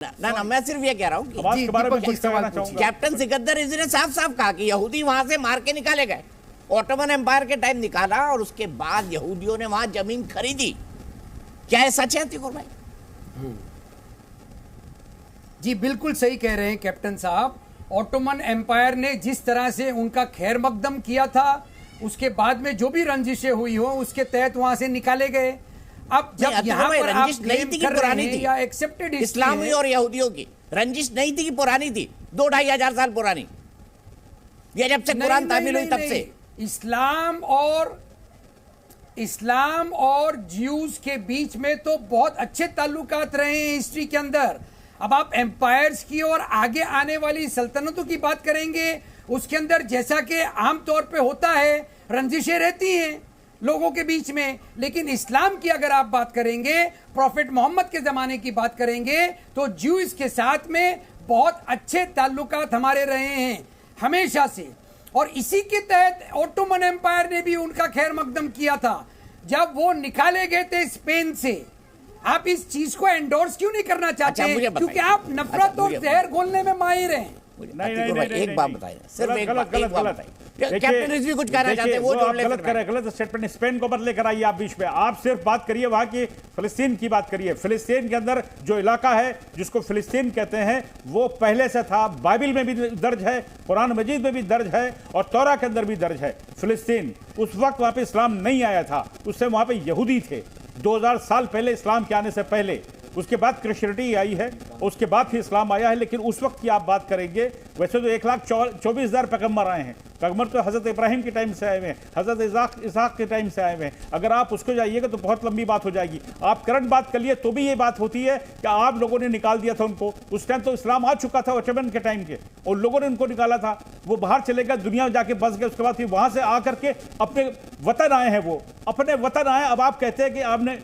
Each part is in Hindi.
ना मैं सिर्फ ये कह रहा हूँ कैप्टन सिकंदर रिजवी ने साफ साफ कहा कि यहूदी वहां से मार के निकाले गए। ऑटोमन एम्पायर के टाइम निकाला और उसके बाद यहूदियों ने वहां जमीन खरीदी। क्या है सच है तिकुर भाई? जी बिल्कुल सही कह रहे हैं कैप्टन साहब। ऑटोमन एम्पायर ने जिस तरह से उनका खैर मकदम किया था, उसके बाद में जो भी रंजिशें हुई हो उसके तहत वहां से निकाले गए। अब जब यहाँ पर आप क्लेम कर रहे हैं या एक्सेप्टेड इस्लामी और यहूदियों की रंजिश नहीं थी कि पुरानी थी, 2-2,500 साल पुरानी, ये जब से कुरान तामील हुई तब से इस्लाम और ज्यूज के बीच में तो बहुत अच्छे ताल्लुकात रहे हैं हिस्ट्री के अंदर। अब आप एम्पायर्स की और आगे आने वाली सल्तनतों की बात करेंगे, उसके अंदर जैसा कि आमतौर पे होता है रंजिशें रहती हैं लोगों के बीच में। लेकिन इस्लाम की अगर आप बात करेंगे, प्रॉफिट मोहम्मद के जमाने की बात करेंगे, तो ज्यूज के साथ में बहुत अच्छे ताल्लुकात हमारे रहे हैं हमेशा से। और इसी के तहत ऑटोमन एम्पायर ने भी उनका खैर मकदम किया था जब वो निकाले गए थे स्पेन से। आप इस चीज को एंडोर्स क्यों नहीं करना चाहते? क्योंकि आप नफरत और जहर घोलने में माहिर हैं। एक बात बताइए, सिर्फ एक बात बताइए। कैप्टन रिजवी कुछ कहना चाहते हैं, वो गलत स्टेटमेंट स्पेन को मत लेकर आइए आप बीच में। आप सिर्फ बात करिए वहां की फिलिस्तीन की बात करिए। फिलिस्तीन के अंदर जो इलाका है जिसको फिलिस्तीन कहते हैं वो पहले से था, बाइबल में भी दर्ज है, कुरान मजीद में भी दर्ज है और तौरा के अंदर भी दर्ज है। फिलिस्तीन उस वक्त वहां पे इस्लाम नहीं आया था, उससे वहां पे यहूदी थे 2000 साल पहले, इस्लाम के आने से पहले। उसके बाद क्रिश्चियनिटी आई है, उसके बाद फिर इस्लाम आया है। लेकिन उस वक्त की आप बात करेंगे, वैसे तो 1,24,000 पैगम्बर आए हैं। पैगम्बर तो हजरत इब्राहिम के टाइम से आए हुए हैं, हजरत इसाक के टाइम से आए हुए हैं। अगर आप उसको जाइएगा तो बहुत लंबी बात हो जाएगी। आप करंट बात कर लिए तो भी ये बात होती है कि आप लोगों ने निकाल दिया था उनको। उस टाइम तो इस्लाम आ चुका था ऑटोमन के टाइम के, और लोगों ने उनको निकाला था। वो बाहर चले गए, दुनिया में जाके बस गए। उसके बाद फिर वहां से आकर के अपने वतन आए हैं, वो अपने वतन आए। अब आप कहते हैं कि आपने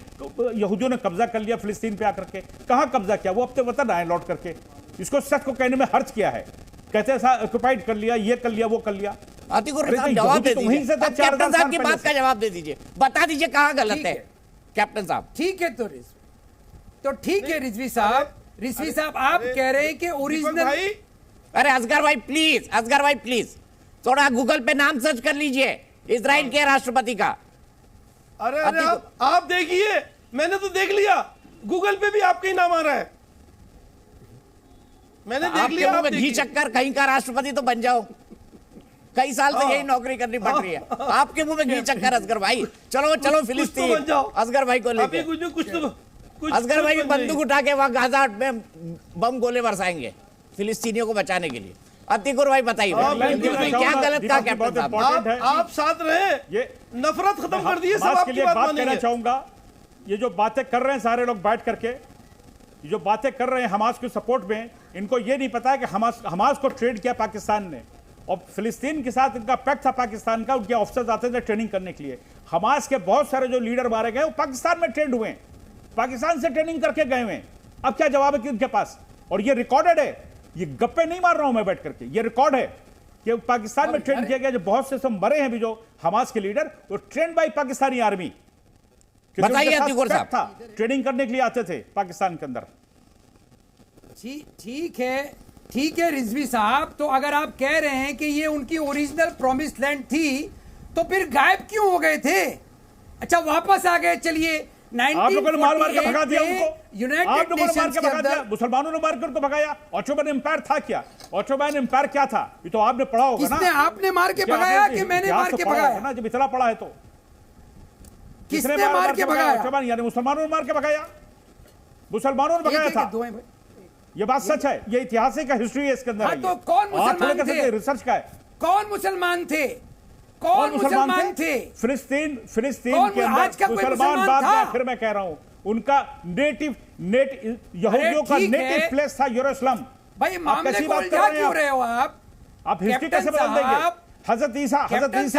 यहूदियों ने कब्जा कर लिया फिलिस्तीन पे आकर के। कहां कब्जा किया? वो अपने वतन आए लौट करके। इसको सच को कहने में हर्ज किया है, कहते हैं ऑक्युपाइड कर लिया, ये कर लिया, वो कर लिया। जवाब दे दीजिए, कैप्टन साहब की बात का जवाब दे दीजिए, बता दीजिए कहां गलत है कैप्टन साहब। ठीक है तो ठीक है रिजवी साहब आप कह रहे हैं कि ओरिजिनल। अरे असगर भाई प्लीज थोड़ा गूगल पे नाम सर्च कर लीजिए इजराइल के राष्ट्रपति का। अरे आप देखिए, मैंने तो देख लिया, गूगल पे भी आपका ही नाम आ रहा है, मैंने देख लिया। आप घी चक्कर कहीं का राष्ट्रपति तो बन जाओ, कई साल से यही नौकरी करनी पड़ रही है आपके मुंह में घी चक्कर। असगर भाई चलो फिलिस्तीन, असगर भाई को लेके असगर भाई बंदूक उठा के वहां गाजा में बम गोले बरसाएंगे फिलिस्तीनियों को बचाने के लिए। अतिकुर भाई बताइए क्या गलत कहा कैप्टन साहब? आप साथ रहे, ये नफरत खत्म कर दिए, सब आपकी बात कहना चाहूंगा। ये जो बातें कर रहे हैं सारे लोग बैठ करके, ये जो बातें कर रहे हैं हमास के सपोर्ट में, इनको ये नहीं पता है कि हमास को ट्रेड किया पाकिस्तान ने, और फिलिस्तीन के साथ इनका पैक्ट था पाकिस्तान का। उनके ऑफिसर्स आते थे ट्रेनिंग करने के लिए। हमास के बहुत सारे जो लीडर मारे गए वो पाकिस्तान में ट्रेंड हुए, पाकिस्तान से ट्रेनिंग करके गए हुए। अब क्या जवाब है कि उनके पास, और ये रिकॉर्डेड है, ये गप्पे नहीं मार रहा हूं मैं बैठ करके, ये रिकॉर्ड है कि पाकिस्तान में ट्रेन किया गया। जो बहुत से सब मरे हैं भी जो हमास के लीडर, वो ट्रेन बाय पाकिस्तानी आर्मी। बताइए अतिकुर साहब, था ट्रेनिंग करने के लिए आते थे पाकिस्तान के अंदर। ठीक है रिजवी साहब, तो अगर आप कह रहे हैं कि ये उनकी ओरिजिनल प्रॉमिस लैंड थी, तो फिर गायब क्यों हो गए थे? अच्छा वापस आ गए। चलिए आप लोगों ने मार के भगा दिया उनको, यूनाइटेड नेशंस के अंदर मुसलमानों ने मार कर उनको भगाया। ऑटोमन एम्पायर था क्या? ऑटोमन एम्पायर क्या था? ये तो आपने पढ़ा होगा ना। किसने आपने मार के भगाया कि मैंने मार के भगाया ना? जब इतना पढ़ा है तो किसने मार के भगाया? यानी मुसलमानों ने मार के भगाया, मुसलमानों ने भगाया था। ये बात सच है, ये ऐतिहासिक हिस्ट्री है इसके अंदर। तो कौन मुसलमान थे? रिसर्च का है। कौन मुसलमान थे? कौन मुसलमान थे? फिलिस्तीन के अंदर मुसलमान बात में फिर मैं कह रहा हूं, उनका यहूदियों का नेटिव प्लेस था यरूशलेम। भाई मामले को उलझा क्यों रहे हो आप हिस्ट्री कैसे बदल देंगे? हजरत ईसा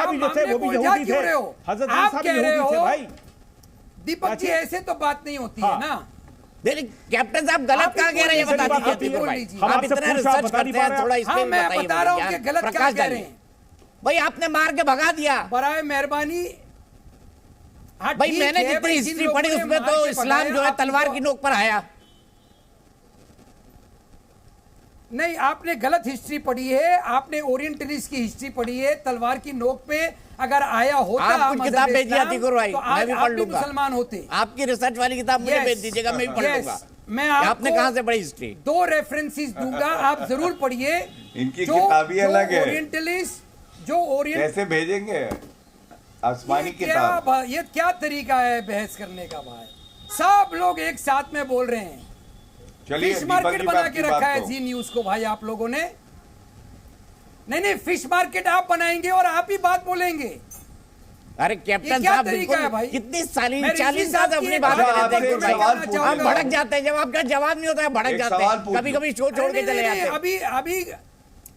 भी जो थे वो भी यहूदी थे। हजरत ईसा भी यहूदी थे भाई। दीपक जी ऐसे तो बात नहीं होती है ना। कैप्टन साहब गलत कहाँ कह रहे हैं, बता दीजिए। आप इतना रिसर्च करते हैं, थोड़ा इस पे मैं बता रहा हूँ कि गलत क्या कह रहे हैं। भाई आपने मार के भगा दिया, बराए मेहरबानी। भाई मैंने जितनी हिस्ट्री पढ़ी उसमें तो इस्लाम जो है तलवार की नोक पर आया। नहीं, आपने गलत हिस्ट्री पढ़ी है। आपने ओरिएंटलिस्ट की हिस्ट्री पढ़ी है। तलवार की नोक पे अगर आया होता आप कुछ मजहब किताब भेजिए इस्लाम, अतिकुर भाई, तो मैं आज भी आप पढ़ भी लूंगा। मुसलमान होते। आपकी रिसर्च वाली किताब मुझे Yes, भेज दीजिएगा, मैं भी पढ़ yes, लूंगा। मैं आपने आपको कहां से पढ़ी हिस्ट्री? 2 रेफरेंसेस दूंगा, आप जरूर पढ़िए। इनकी किताब ही अलग है। ओरिएंटलिस्ट जो ओरिएंट कैसे भेजेंगे आसमानी किताब? ये क्या तरीका है बहस करने का भाई? सब लोग एक साथ में बोल रहे हैं। चलिए फिश दीपक मार्केट जी, बना बात के की रखा बात है तो। जी न्यूज को भाई आप लोगों ने। नहीं, फिश मार्केट आप बनाएंगे और आप ही बात बोलेंगे। अरे ये कैप्टन क्या साहब, तरीका है भाई? बिल्कुल कितनी साली मैं 40 ऋषि साल साहब अपनी की बात एक कर बात रहे थे आपसे एक भाई। सवाल कहना पूछूं? हम चाहूंगा। भड़क जाते हैं, जब आपका जवाब नहीं होता है भड़क एक जाते सवाल हैं। पूछूं? कभी कभी शो छोड़ के चले जाते हैं। अभी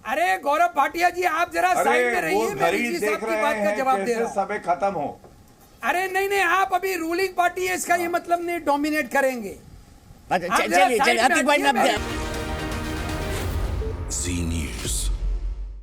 अरे गौरव भाटिया जी, आप जरा साइड में अरे वो रहिए। मैं घड़ी ऋषि देख साहब की रहे बात का हैं जवाब दे कैसे रहा हूं। समय खत्म हो। अरे नहीं, आप अभी रूलिंग पार्टी है, इसका ये मतलब नहीं डोमिनेट करेंगे। अच्छा आप जरा चलिए साइड में अतिक भाई हटिए, ने मैं- Z News.